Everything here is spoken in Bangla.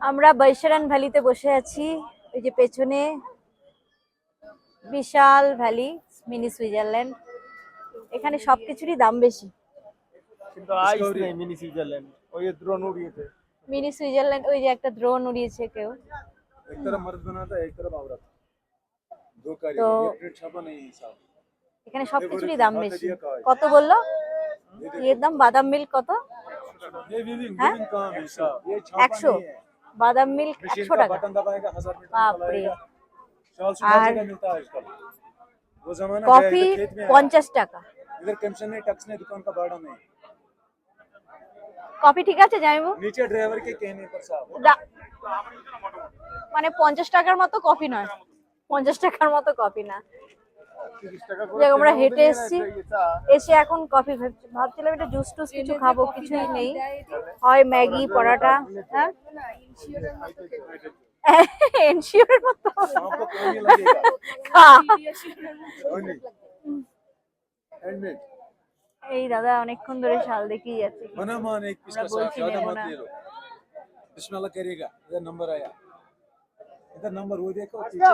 আমরা বৈশারান ভ্যালিতে বসে আছি। ওই যে পেছনে বিশাল ভ্যালি, মিনি সুইজারল্যান্ড। এখানে সবকিছুরই দাম বেশি। কিন্তু আইস নেই মিনি সুইজারল্যান্ড, ওই ড্রোন উড়িয়েছে। মিনি সুইজারল্যান্ড, ওই যে একটা ড্রোন উড়িয়েছে কেউ। एक तरफ मर्द बना था, एक तरफ औरत। दो তো कारीगर, ये प्लेट छापा नहीं हिसाब। এখানে সবকিছুরই দাম বেশি। কত বললো এর দাম? বাদাম মিল্ক কত? ये विविंग हाँ? विविंग काम है हिसाब, ये छापा 100। नहीं है। বাদাম মিল্ক मशीन 100 का টাকা। बटन दबाएगा 1000 मीटर বাপরে। चलाएगा। शॉल से আর हर जगह मिलता है आजकल। वो जमाना गया, কফি इधर खेत में आया। 50 টাকা। इधर कमीशन नहीं, टैक्स नहीं, दुकान का भाड़ा नहीं। কফি ঠিক আছে যাইবো? नीचे ड्राइवर के कहने पर साहब। মানে 50 টাকার মতো কফি নয়, 50 টাকার মতো কফি না। 30 টাকা যে করে আমরা তেল হেঁটে দিয়ে এসেছি, না, এসে এখন কফি ভাবছিলাম এটা জুস টুস কিছু খাবো, কিছুই নেই। হয় ম্যাগি, পরোটা। হ্যাঁ, এনশিওরের মতো आपको कौन ये लगेगा? খা। Only handmade. এই दादा অনেকক্ষণ ধরে শাল দেখিয়ে যাচ্ছে। बना मान एक पीस का আমরা साथ বলছি ज्यादा নেবো मत না। ले लो। बिस्मिल्लाह करिएगा, इधर नंबर आया, इधर नंबर वो देखो पीछे का